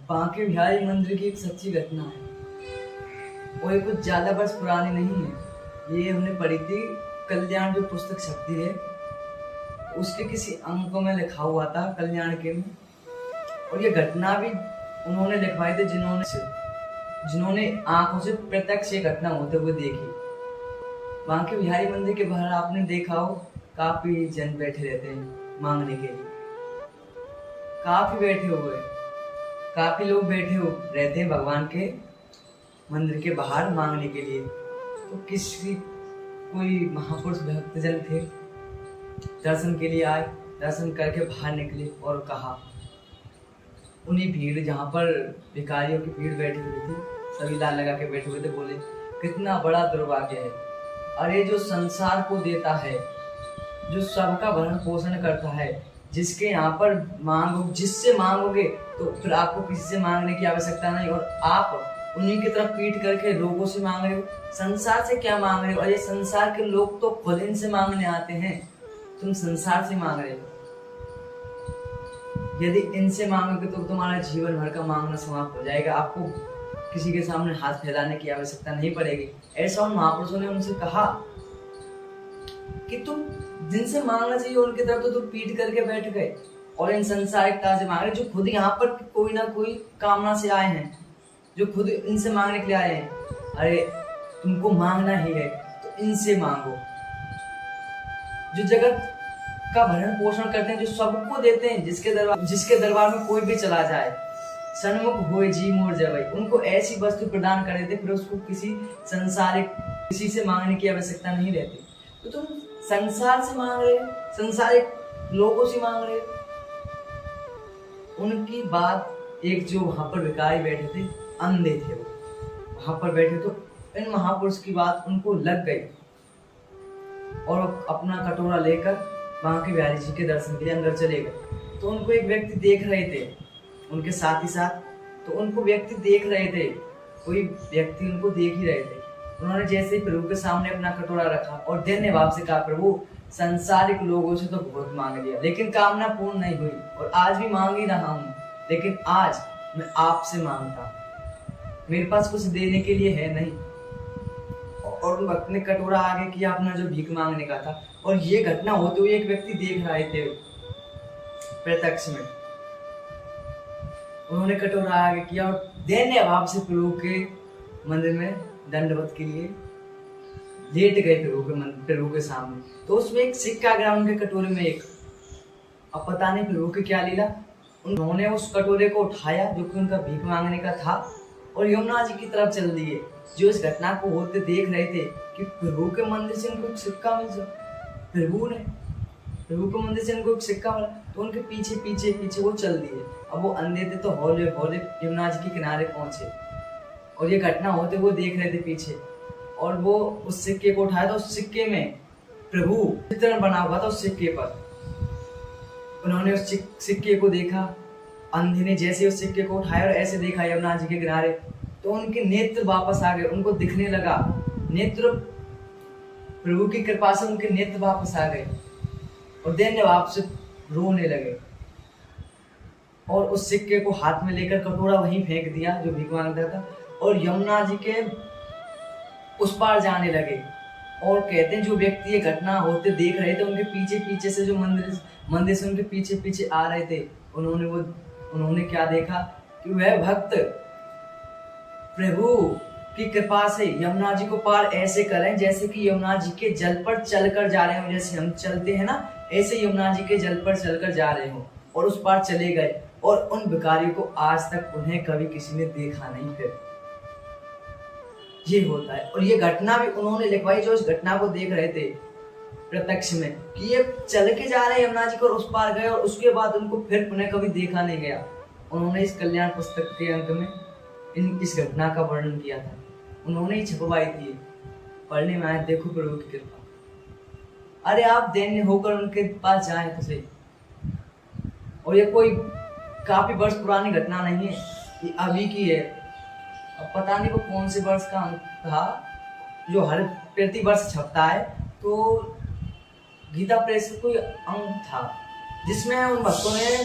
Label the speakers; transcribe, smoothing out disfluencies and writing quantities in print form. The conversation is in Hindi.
Speaker 1: बांके बिहारी मंदिर की एक सच्ची घटना है और ये कुछ ज्यादा वर्ष पुरानी नहीं है। ये हमने पढ़ी थी, कल्याण जो पुस्तक छपती है उसके किसी अंक में लिखा हुआ था कल्याण के में। और ये घटना भी उन्होंने लिखवाई थी जिन्होंने आंखों से प्रत्यक्ष ये घटना होते हुए देखी। बांके बिहारी मंदिर के बाहर आपने देखा हो काफी जन बैठे रहते हैं मांगने के लिए, काफी लोग बैठे हो रहते हैं भगवान के मंदिर के बाहर मांगने के लिए। तो कोई महापुरुष भक्तजन थे, दर्शन के लिए आए, दर्शन करके बाहर निकले और कहा, उन्हीं भीड़ जहाँ पर भिखारियों की भीड़ बैठी हुई थी, सभी लाल लगा के बैठे हुए थे, बोले कितना बड़ा दुर्भाग्य है। अरे जो संसार को देता है, जो सबका भरण पोषण करता है, जिसके यहाँ पर जिससे मांगोगे तो फिर आपको किसी से मांगने की आवश्यकता नहीं, और आप उन्हीं की तरफ पीठ करके लोगों से मांग रहे हो। संसार से क्या मांग रहे हो? और ये संसार के लोग तो खुद इनसे मांगने आते हैं, तुम संसार से मांग रहे हो। यदि इनसे मांगोगे तो तुम्हारा जीवन भर का मांगना समाप्त हो जाएगा, आपको किसी के सामने हाथ फैलाने की आवश्यकता नहीं पड़ेगी। ऐसा उन महापुरुषों ने उनसे कहा कि तुम जिनसे मांगना चाहिए उनकी तरफ तो तुम पीठ करके बैठ गए और इन संसारिकता से मांग रहे, जो खुद यहाँ पर कोई ना कोई कामना से आए हैं, जो खुद इनसे मांगने के लिए आए हैं। अरे तुमको मांगना ही है तो इनसे मांगो, जो जगत का भरण पोषण करते हैं, जो सबको देते हैं, जिसके दरबार में कोई भी चला जाए, सन्मुख होए जी मोर जवै, उनको ऐसी वस्तु प्रदान कर देते, फिर उसको किसी से मांगने की आवश्यकता नहीं रहती। तो तुम संसार से मांग रहे हो, संसारिक लोगों से मांग रहे हो। उनकी बात एक जो वहां पर भिखारी बैठे थे, अंधे थे, वो वहां पर बैठे, तो इन महापुरुष की बात उनको लग गई और अपना कटोरा लेकर बांके बिहारी जी के दर्शन के लिए अंदर चले गए। तो उनको एक व्यक्ति देख रहे थे, उनके साथ ही साथ, तो उनको व्यक्ति देख रहे थे, कोई व्यक्ति उनको देख ही रहे थे। उन्होंने जैसे ही प्रभु के सामने अपना कटोरा रखा और धन्य भाव से कहा, प्रभु संसारिक लोगों से तो बहुत मांग लिया लेकिन कामना पूर्ण नहीं हुई, और आज भी मांग ही रहा हूँ, लेकिन आज मैं आपसे मांगता, मेरे पास कुछ देने के लिए है नहीं। और उन भक्त ने कटोरा आगे किया अपना जो भीख मांगने का था, और ये घटना होते हुए एक व्यक्ति देख रहे थे प्रत्यक्ष में। उन्होंने कटोरा आगे किया और धन्य भाव से प्रभु के मंदिर में दंडवत के लिए लेट गए प्रभु के सामने। तो उसमें एक सिक्का गिरा उनके कटोरे में एक, अब पता नहीं प्रभु की क्या लीला, उन्होंने उस कटोरे को उठाया जो कि उनका भीख मांगने का था और यमुना जी की तरफ चल दिए, जो इस घटना को होते देख रहे थे कि प्रभु के मंदिर से उनको सिक्का मिल जाए। प्रभु के मंदिर से उनको एक सिक्का मिला, तो उनके पीछे पीछे पीछे वो चल दिए। अब वो अंधे थे तो हौले हौले यमुना जी के किनारे पहुंचे और ये घटना होते वो देख रहे थे पीछे, और वो उस सिक्के को उठाया, तो उस सिक्के में प्रभु चित्रण बना हुआ था। उस सिक्के पर उन्होंने उस सिक्के को देखा, अंधे ने जैसे उस सिक्के को उठाया और ऐसे देखा यमुना जी के किनारे, तो उनके नेत्र वापस आ गए, उनको दिखने लगा, नेत्र प्रभु की कृपा से उनके नेत्र वापस आ गए और धन्य भाव से रोने लगे, और उस सिक्के को हाथ में लेकर कटोरा वहीं फेंक दिया जो भीख मांगता था, और यमुना जी के उस पार जाने लगे। और कहते हैं जो व्यक्ति ये घटना होते देख रहे थे, उनके पीछे पीछे से जो मंदिर से उनके पीछे पीछे आ रहे थे, उन्होंने क्या देखा कि वह भक्त प्रभु की कृपा से यमुना जी को पार ऐसे करें जैसे कि यमुना जी के जल पर चलकर जा रहे हो, जैसे हम चलते हैं ना, ऐसे यमुना जी के जल पर चलकर जा रहे हो, और उस पार चले गए। और उन भिखारियों को आज तक उन्हें कभी किसी ने देखा नहीं। फिर ये होता है, और ये घटना भी उन्होंने लिखवाई जो इस घटना को देख रहे थे प्रत्यक्ष में, कि ये चल के जा रहे हैं यमुना जी को और उस पार गए, और उसके बाद उनको फिर पुनः कभी देखा नहीं गया। उन्होंने इस कल्याण पुस्तक के अंक में इस घटना का वर्णन किया था, उन्होंने ही छपवाई थी, पढ़ने में आए, देखो प्रभु की कृपा। अरे आप दैन्य होकर उनके पास जाए तो सही। और ये कोई काफी वर्ष पुरानी घटना नहीं है, ये अभी की है। अब पता नहीं वो कौन से वर्ष का अंक था जो हर प्रति वर्ष छपता है, तो गीता प्रेस कोई अंक था जिसमें उन भक्तों ने